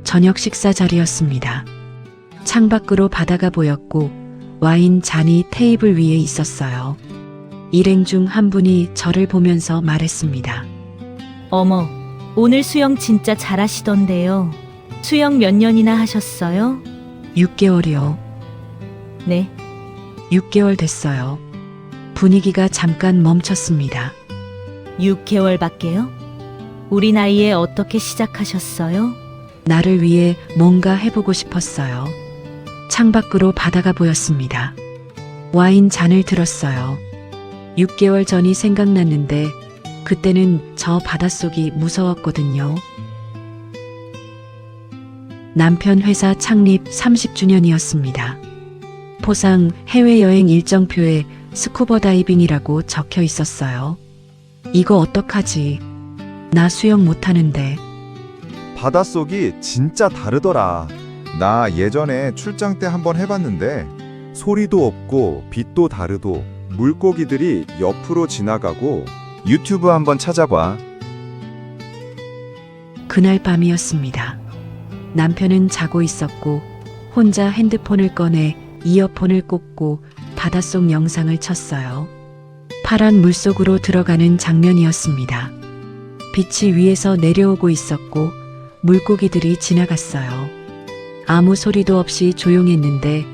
저녁 식사 자리였습니다. 창밖으로 바다가 보였고 와인 잔이 테이블 위에 있었어요. 일행 중 한 분이 저를 보면서 말했습니다. 어머, 오늘 수영 진짜 잘하시던데요. 수영 몇 년이나 하셨어요? 6개월이요. 네. 6개월 됐어요. 분위기가 잠깐 멈췄습니다. 6개월밖에요? 우리 나이에 어떻게 시작하셨어요? 나를 위해 뭔가 해보고 싶었어요. 창밖으로 바다가 보였습니다. 와인 잔을 들었어요. 6개월 전이 생각났는데 그때는 저 바닷속이 무서웠거든요. 남편 회사 창립 30주년이었습니다. 포상 해외여행 일정표에 스쿠버 다이빙이라고 적혀 있었어요. 이거 어떡하지? 나 수영 못하는데. 바닷속이 진짜 다르더라. 나 예전에 출장 때 한번 해봤는데 소리도 없고 빛도 다르고 물고기들이 옆으로 지나가고 유튜브 한번 찾아봐. 그날 밤이었습니다. 남편은 자고 있었고 혼자 핸드폰을 꺼내 이어폰을 꽂고 바닷속 영상을 쳤어요. 파란 물속으로 들어가는 장면이었습니다. 빛이 위에서 내려오고 있었고 물고기들이 지나갔어요. 아무 소리도 없이 조용했는데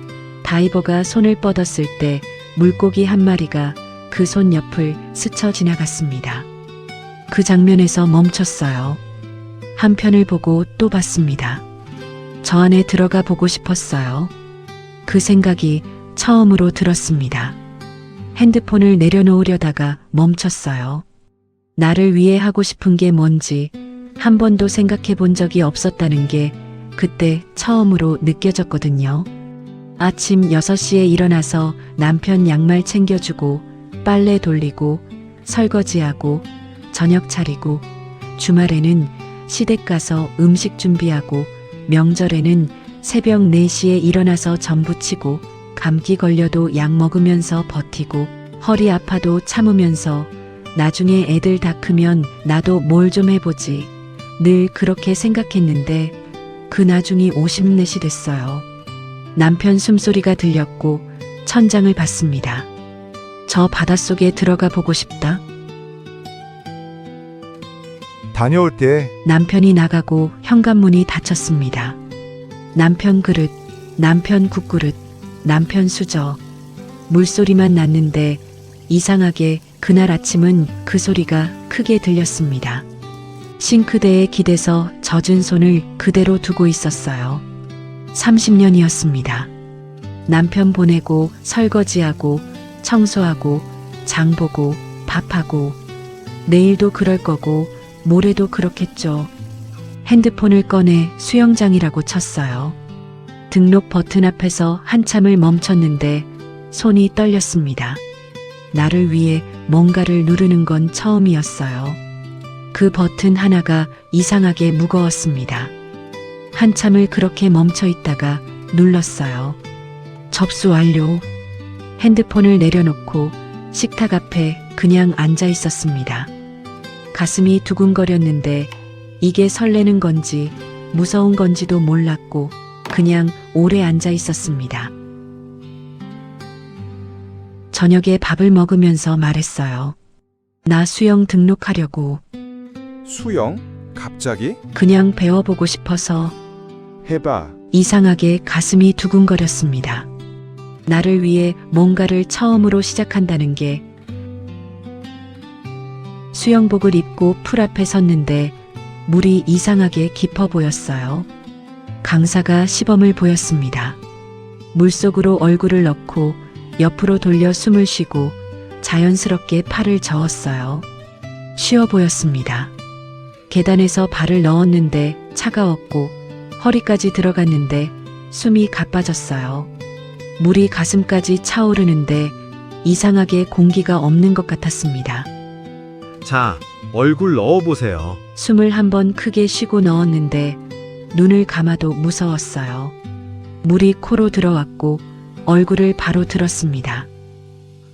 다이버가 손을 뻗었을 때 물고기 한 마리가 그 손 옆을 스쳐 지나갔습니다. 그 장면에서 멈췄어요. 한편을 보고 또 봤습니다. 저 안에 들어가 보고 싶었어요. 그 생각이 처음으로 들었습니다. 핸드폰을 내려놓으려다가 멈췄어요. 나를 위해 하고 싶은 게 뭔지 한 번도 생각해 본 적이 없었다는 게 그때 처음으로 느껴졌거든요. 아침 6시에 일어나서 남편 양말 챙겨주고 빨래 돌리고 설거지하고 저녁 차리고 주말에는 시댁 가서 음식 준비하고 명절에는 새벽 4시에 일어나서 전부 치고 감기 걸려도 약 먹으면서 버티고 허리 아파도 참으면서 나중에 애들 다 크면 나도 뭘 좀 해보지. 늘 그렇게 생각했는데 그 나중이 54시 됐어요. 남편 숨소리가 들렸고 천장을 봤습니다. 저 바닷속에 들어가 보고 싶다. 다녀올 때 남편이 나가고 현관문이 닫혔습니다. 남편 그릇, 남편 국그릇, 남편 수저. 물소리만 났는데 이상하게 그날 아침은 그 소리가 크게 들렸습니다. 싱크대에 기대서 젖은 손을 그대로 두고 있었어요. 30년이었습니다. 남편 보내고 설거지하고 청소하고 장보고 밥하고 내일도 그럴 거고 모레도 그렇겠죠. 핸드폰을 꺼내 수영장이라고 쳤어요. 등록 버튼 앞에서 한참을 멈췄는데 손이 떨렸습니다. 나를 위해 뭔가를 누르는 건 처음이었어요. 그 버튼 하나가 이상하게 무거웠습니다. 한참을 그렇게 멈춰 있다가 눌렀어요. 접수 완료. 핸드폰을 내려놓고 식탁 앞에 그냥 앉아 있었습니다. 가슴이 두근거렸는데 이게 설레는 건지 무서운 건지도 몰랐고 그냥 오래 앉아 있었습니다. 저녁에 밥을 먹으면서 말했어요. 나 수영 등록하려고. 수영? 갑자기? 그냥 배워보고 싶어서. 해봐. 이상하게 가슴이 두근거렸습니다. 나를 위해 뭔가를 처음으로 시작한다는 게. 수영복을 입고 풀 앞에 섰는데 물이 이상하게 깊어 보였어요. 강사가 시범을 보였습니다. 물속으로 얼굴을 넣고 옆으로 돌려 숨을 쉬고 자연스럽게 팔을 저었어요. 쉬워 보였습니다. 계단에서 발을 넣었는데 차가웠고 허리까지 들어갔는데 숨이 가빠졌어요. 물이 가슴까지 차오르는데 이상하게 공기가 없는 것 같았습니다. 자, 얼굴 넣어보세요. 숨을 한번 크게 쉬고 넣었는데 눈을 감아도 무서웠어요. 물이 코로 들어왔고 얼굴을 바로 들었습니다.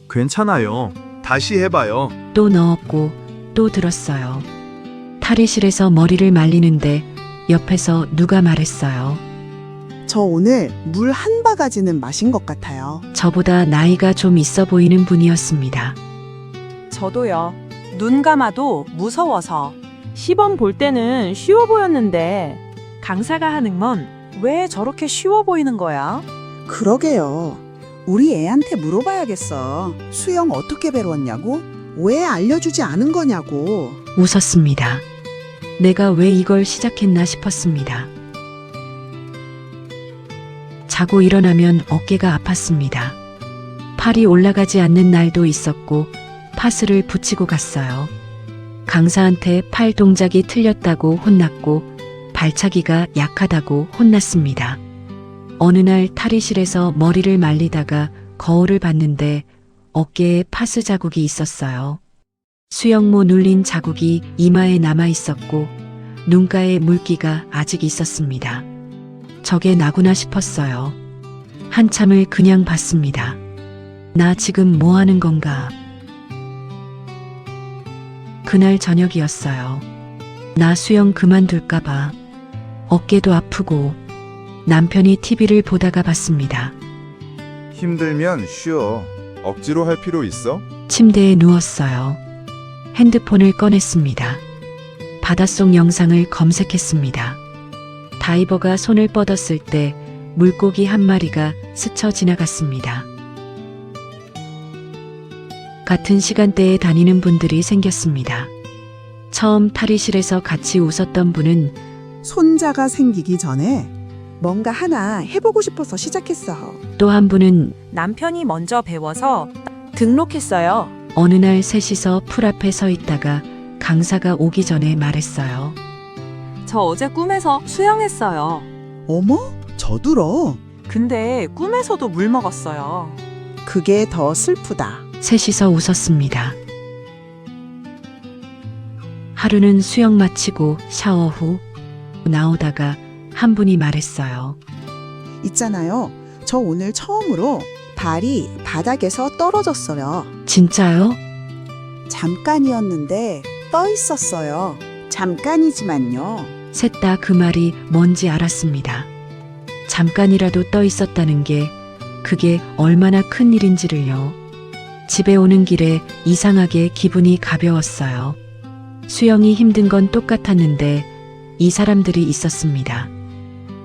괜찮아요. 다시 해봐요. 또 넣었고 또 들었어요. 탈의실에서 머리를 말리는데 옆에서 누가 말했어요. 저 오늘 물 한 바가지는 마신 것 같아요. 저보다 나이가 좀 있어 보이는 분이었습니다. 저도요. 눈 감아도 무서워서. 시범 볼 때는 쉬워 보였는데 강사가 하는 건 왜 저렇게 쉬워 보이는 거야? 그러게요. 우리 애한테 물어봐야겠어. 수영 어떻게 배웠냐고? 왜 알려주지 않은 거냐고. 웃었습니다. 내가 왜 이걸 시작했나 싶었습니다. 자고 일어나면 어깨가 아팠습니다. 팔이 올라가지 않는 날도 있었고 파스를 붙이고 갔어요. 강사한테 팔 동작이 틀렸다고 혼났고 발차기가 약하다고 혼났습니다. 어느 날 탈의실에서 머리를 말리다가 거울을 봤는데 어깨에 파스 자국이 있었어요. 수영모 눌린 자국이 이마에 남아 있었고 눈가에 물기가 아직 있었습니다. 저게 나구나 싶었어요. 한참을 그냥 봤습니다. 나 지금 뭐 하는 건가? 그날 저녁이었어요. 나 수영 그만둘까봐 어깨도 아프고 남편이 TV를 보다가 봤습니다. 힘들면 쉬어. 억지로 할 필요 있어? 침대에 누웠어요. 핸드폰을 꺼냈습니다. 바닷속 영상을 검색했습니다. 다이버가 손을 뻗었을 때 물고기 한 마리가 스쳐 지나갔습니다. 같은 시간대에 다니는 분들이 생겼습니다. 처음 탈의실에서 같이 웃었던 분은 손자가 생기기 전에 뭔가 하나 해보고 싶어서 시작했어. 또 한 분은 남편이 먼저 배워서 등록했어요. 어느 날 셋이서 풀 앞에 서 있다가 강사가 오기 전에 말했어요. 저 어제 꿈에서 수영했어요. 어머? 저들어. 근데 꿈에서도 물 먹었어요. 그게 더 슬프다. 셋이서 웃었습니다. 하루는 수영 마치고 샤워 후 나오다가 한 분이 말했어요. 있잖아요. 저 오늘 처음으로 발이 바닥에서 떨어졌어요. 진짜요? 잠깐이었는데 떠 있었어요. 잠깐이지만요. 셋 다 그 말이 뭔지 알았습니다. 잠깐이라도 떠 있었다는 게 그게 얼마나 큰 일인지를요. 집에 오는 길에 이상하게 기분이 가벼웠어요. 수영이 힘든 건 똑같았는데 이 사람들이 있었습니다.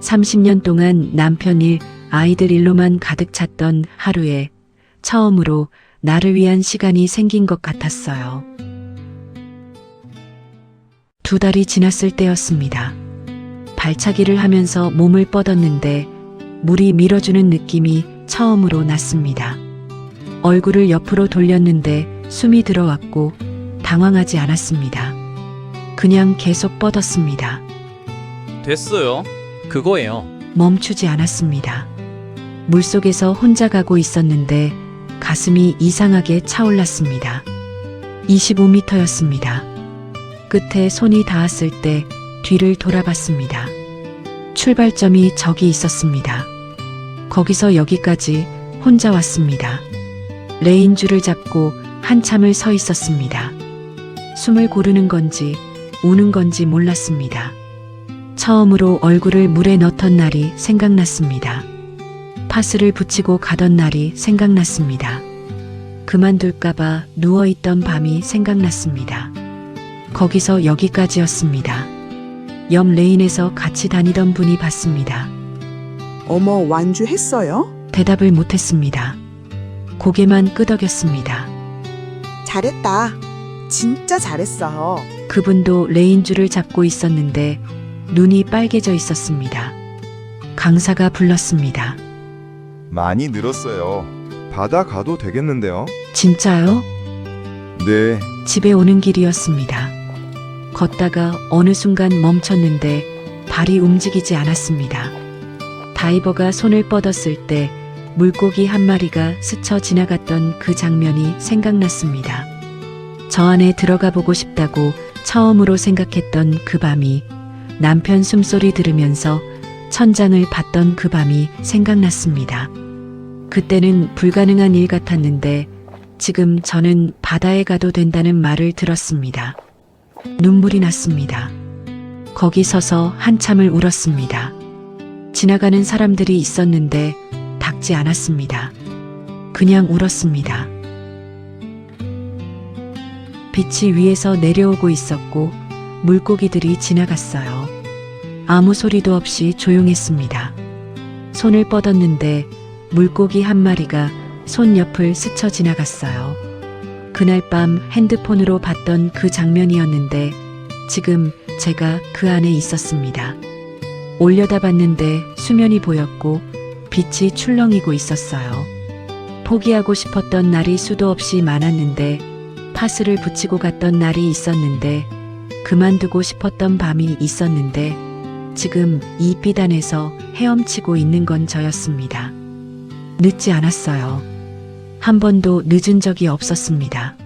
30년 동안 남편 일, 아이들 일로만 가득 찼던 하루에 처음으로 나를 위한 시간이 생긴 것 같았어요. 2달이 지났을 때였습니다. 발차기를 하면서 몸을 뻗었는데 물이 밀어주는 느낌이 처음으로 났습니다. 얼굴을 옆으로 돌렸는데 숨이 들어왔고 당황하지 않았습니다. 그냥 계속 뻗었습니다. 됐어요. 그거예요. 멈추지 않았습니다. 물속에서 혼자 가고 있었는데 가슴이 이상하게 차올랐습니다. 25m였습니다. 끝에 손이 닿았을 때 뒤를 돌아봤습니다. 출발점이 저기 있었습니다. 거기서 여기까지 혼자 왔습니다. 레인줄을 잡고 한참을 서 있었습니다. 숨을 고르는 건지 우는 건지 몰랐습니다. 처음으로 얼굴을 물에 넣던 날이 생각났습니다. 파스를 붙이고 가던 날이 생각났습니다. 그만둘까봐 누워있던 밤이 생각났습니다. 거기서 여기까지였습니다. 옆 레인에서 같이 다니던 분이 봤습니다. 어머, 완주했어요? 대답을 못했습니다. 고개만 끄덕였습니다. 잘했다. 진짜 잘했어. 그분도 레인줄을 잡고 있었는데 눈이 빨개져 있었습니다. 강사가 불렀습니다. 많이 늘었어요. 바다 가도 되겠는데요? 진짜요? 네. 집에 오는 길이었습니다. 걷다가 어느 순간 멈췄는데 발이 움직이지 않았습니다. 다이버가 손을 뻗었을 때 물고기 한 마리가 스쳐 지나갔던 그 장면이 생각났습니다. 저 안에 들어가 보고 싶다고 처음으로 생각했던 그 밤이, 남편 숨소리 들으면서 천장을 봤던 그 밤이 생각났습니다. 그때는 불가능한 일 같았는데 지금 저는 바다에 가도 된다는 말을 들었습니다. 눈물이 났습니다. 거기 서서 한참을 울었습니다. 지나가는 사람들이 있었는데 닦지 않았습니다. 그냥 울었습니다. 빛이 위에서 내려오고 있었고 물고기들이 지나갔어요. 아무 소리도 없이 조용했습니다. 손을 뻗었는데 물고기 한 마리가 손 옆을 스쳐 지나갔어요. 그날 밤 핸드폰으로 봤던 그 장면이었는데 지금 제가 그 안에 있었습니다. 올려다봤는데 수면이 보였고 빛이 출렁이고 있었어요. 포기하고 싶었던 날이 수도 없이 많았는데 파스를 붙이고 갔던 날이 있었는데 그만두고 싶었던 밤이 있었는데 지금 이 빛 안에서 헤엄치고 있는 건 저였습니다. 늦지 않았어요. 한 번도 늦은 적이 없었습니다.